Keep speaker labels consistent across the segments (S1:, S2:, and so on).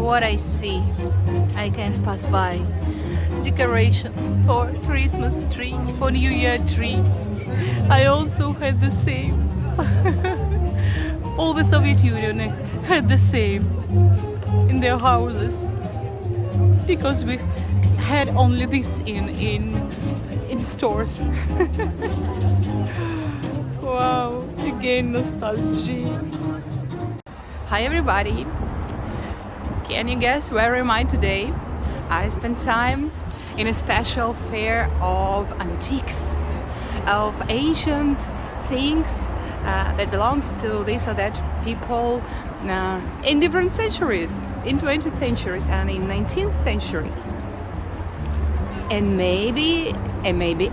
S1: what I see. I can pass by. Decoration for Christmas tree, for New Year tree. I also had the same. All the Soviet Union had the same in their houses, because we had only this in stores. Wow, again nostalgia. Hi everybody. Can you guess where am I today? I spent time in a special fair of antiques, of ancient things that belongs to this or that people in different centuries, in 20th centuries and in 19th century, and maybe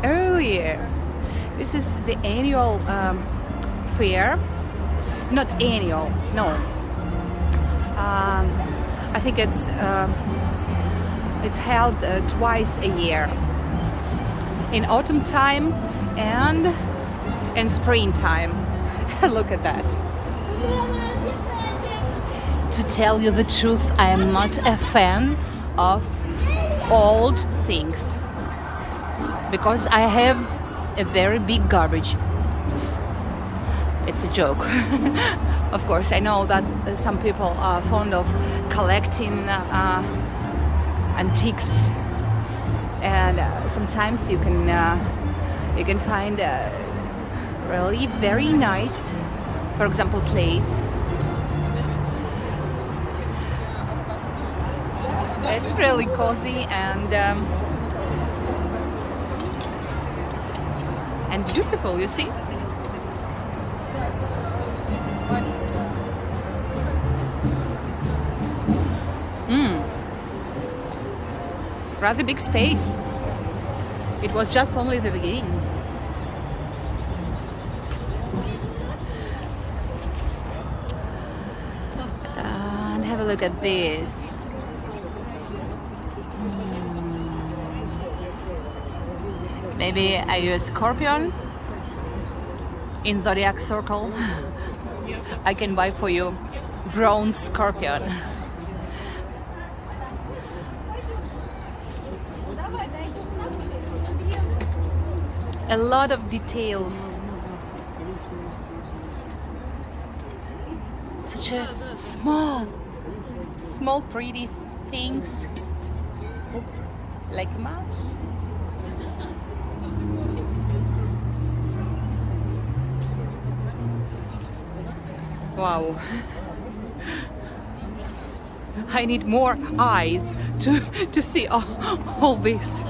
S1: earlier. This is the annual fair, not annual, no. I think it's held twice a year, in autumn time and in springtime. Look at that. To tell you the truth, I am not a fan of old things, because I have a very big garbage. It's a joke. Of course, I know that some people are fond of collecting antiques, and sometimes you can find really very nice, for example, plates. It's really cozy and beautiful, you see. Rather big space. It was just only the beginning. And have a look at this. Maybe are you a scorpion in zodiac circle? I can buy for you bronze scorpion. A lot of details. Such a small pretty things, like a mouse. Wow. I need more eyes to see all this.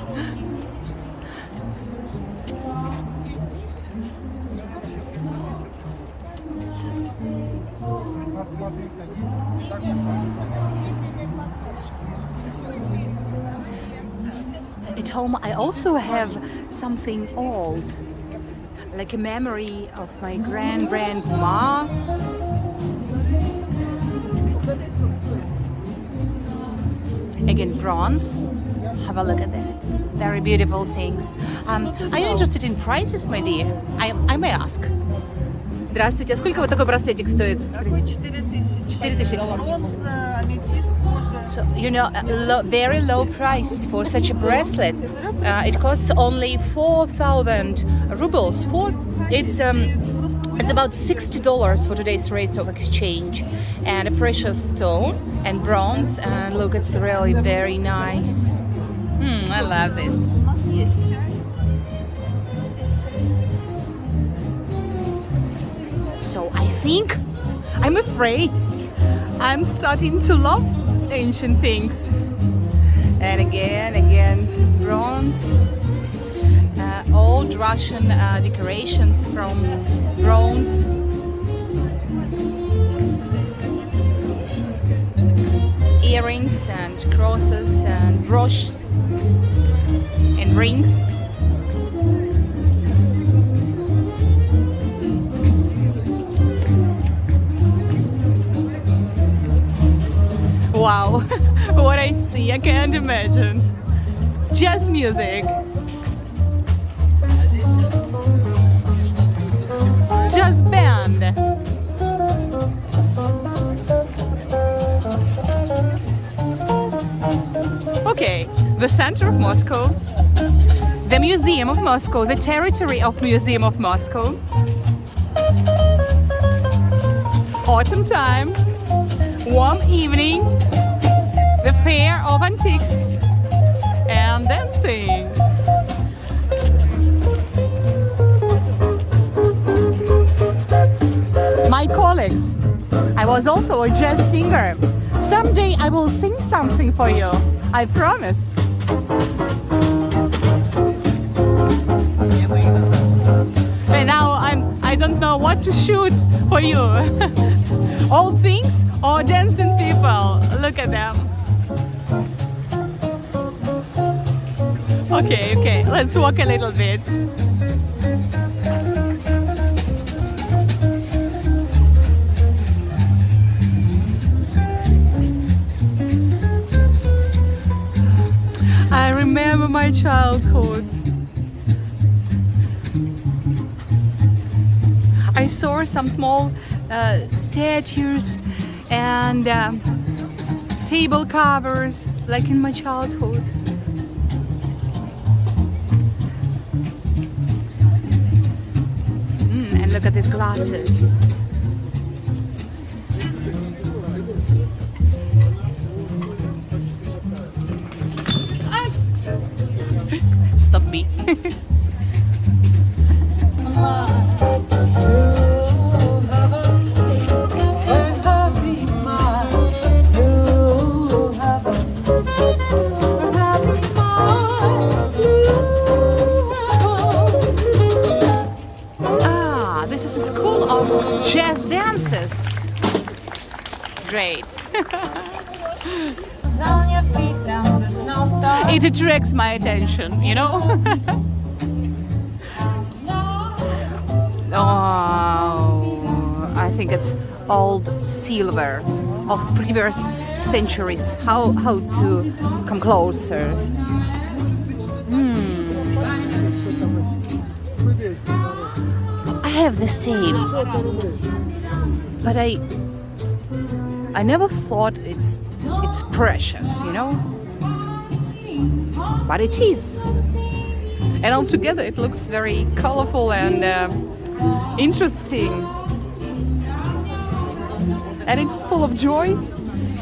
S1: At home I also have something old, like a memory of my grandma. Again, bronze. Have a look at that. Very beautiful things. Are you interested in prices, my dear? I may ask. Здравствуйте, а сколько вот такой браслетик стоит? 4000. So, you know, very low price for such a bracelet. It costs only 4,000 rubles. It's about $60 for today's rates of exchange. And a precious stone and bronze. And look, it's really very nice. I love this. So I think, I'm afraid, I'm starting to love ancient things. And again, bronze, old Russian decorations from bronze. Earrings and crosses and brooches and rings. Wow, what I see, I can't imagine. Jazz music. Jazz band. Okay, the center of Moscow, the Museum of Moscow, the territory of Museum of Moscow. Autumn time, warm evening, the fair of antiques and dancing. My colleagues, I was also a jazz singer. Someday I will sing something for you, I promise. And now I don't know what to shoot for you. Old things or dancing people? Look at them. Okay, let's walk a little bit. I remember my childhood. I saw some small statues and table covers like in my childhood. And look at these glasses. Stop me. This is a school of jazz dances. Great. It attracts my attention, you know? Oh, I think it's old silver of previous centuries. How to come closer? I have the same, but I never thought it's precious, you know? But it is. And altogether it looks very colorful and interesting. And it's full of joy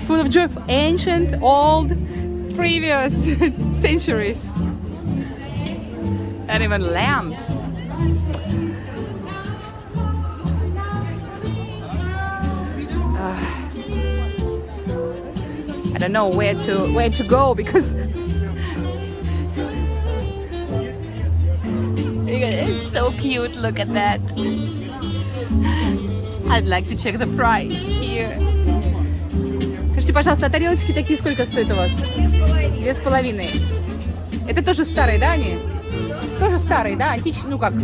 S1: of ancient, old, previous centuries. And even lamps. I don't know where to go because it's so cute. Look at that. I'd like to check the price here. Скажите, пожалуйста, тарелочки такие сколько стоят у вас? 2,5. Это тоже старые, да, они? Тоже старые, да? Античные, ну как?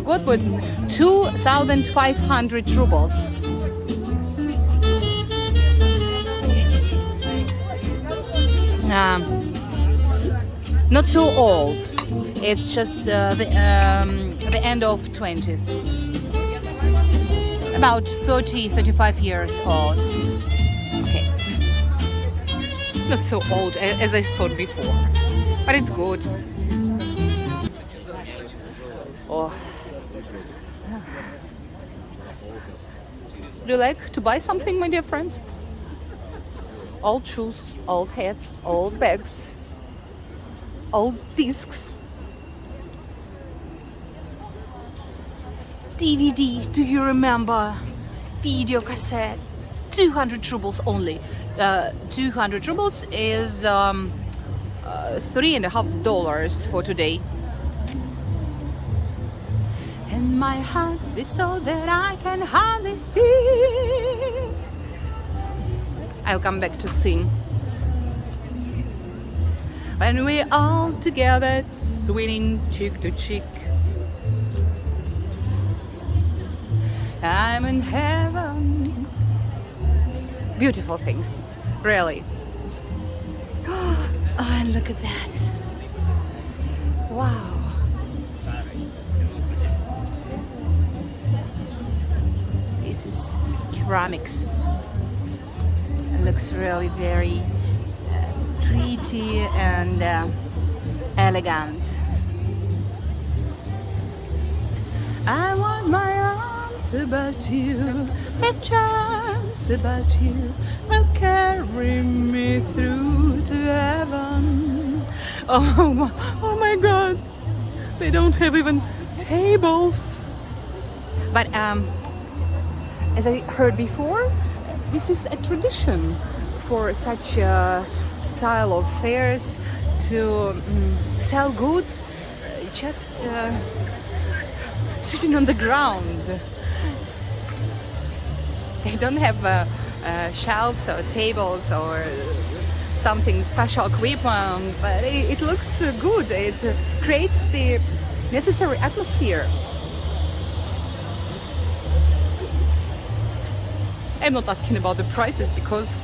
S1: Год будет 2,500 rubles. Not so old. It's just the end of 20th. About 30-35 years old. Okay. Not so old as I thought before, but it's good. Oh. Do you like to buy something, my dear friends? Old shoes, old hats, old bags, old discs. DVD, do you remember? Video cassette, 200 rubles only. 200 rubles is $3.50 for today. And my heart is so that I can hardly speak. I'll come back to sing. When we're all together, swinging cheek to cheek, I'm in heaven. Beautiful things, really. Oh, and look at that. Wow. This is ceramics. And look looks really very pretty and elegant. I want my arms about you, a chance about you will carry me through to heaven. Oh my God, they don't have even tables. But as I heard before, this is a tradition for such a style of fairs to sell goods just sitting on the ground. They don't have shelves or tables or something special equipment, but it looks good. It creates the necessary atmosphere. I'm not asking about the prices because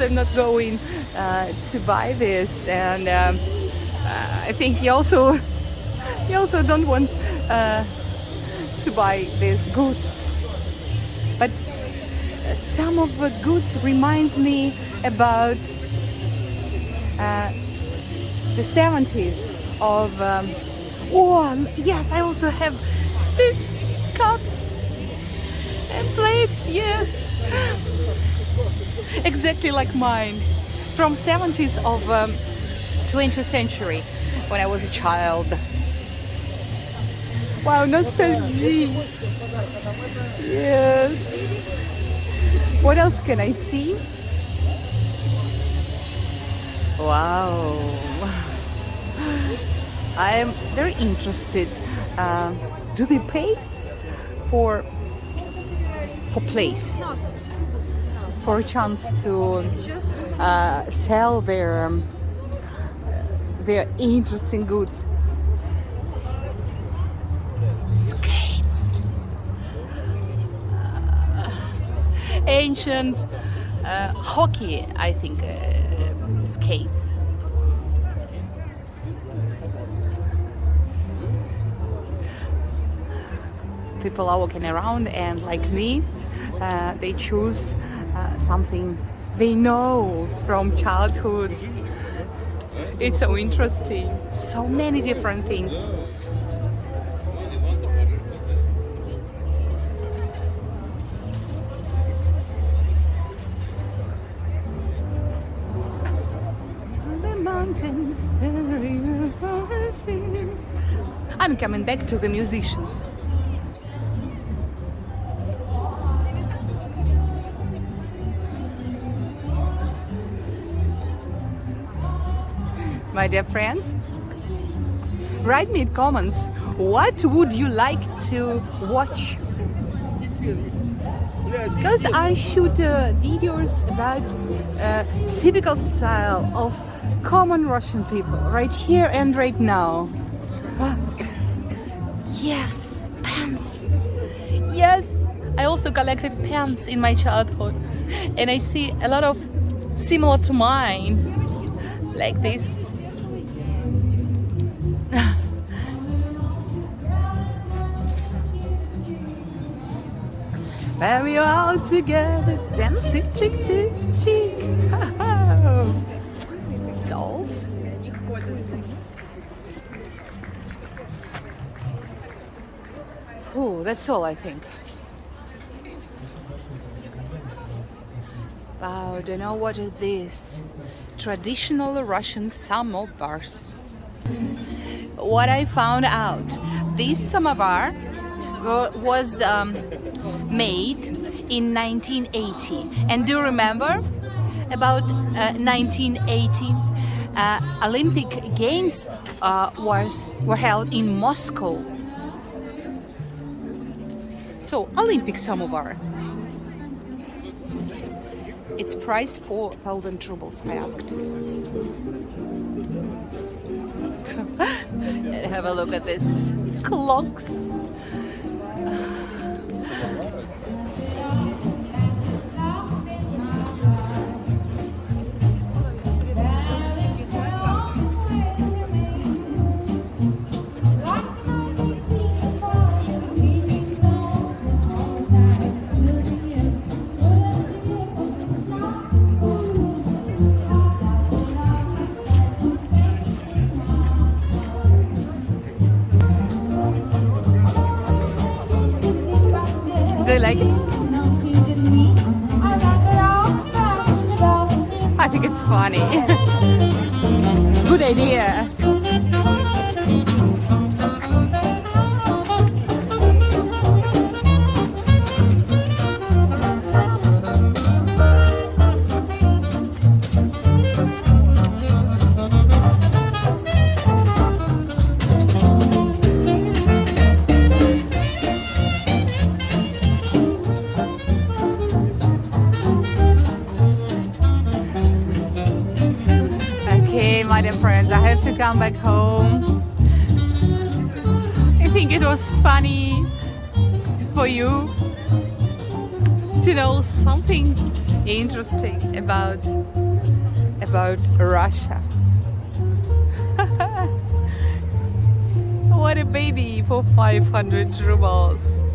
S1: I'm not going to buy this, and I think you also don't want to buy these goods. But some of the goods reminds me about the 70s of oh yes, I also have these cups and plates, yes, exactly like mine, from 70s of 20th century when I was a child. Wow, nostalgia. Yes. What else can I see? Wow. I am very interested. Do they pay for place? For a chance to sell their interesting goods? Skates. Ancient hockey, I think, skates. People are walking around, and like me, they choose something they know from childhood. It's so interesting. So many different things. I'm coming back to the musicians. My dear friends, write me in comments, what would you like to watch? Because I shoot videos about typical style of common Russian people, right here and right now. Yes, pants. Yes, I also collected pants in my childhood, and I see a lot of similar to mine, like this. And we are all together, dancing cheek to cheek. Dolls. Oh, that's all I think. Wow, don't know what is this. Traditional Russian samovars. What I found out, this samovar was made in 1980. And do you remember about 1980? Olympic Games were held in Moscow. So, Olympic samovar. Its price 4,000 rubles, I asked. And have a look at this clocks. Do you like it? I think it's funny. Good idea. Okay, my dear friends, I have to come back home. I think it was funny for you to know something interesting about Russia. What a baby for 500 rubles.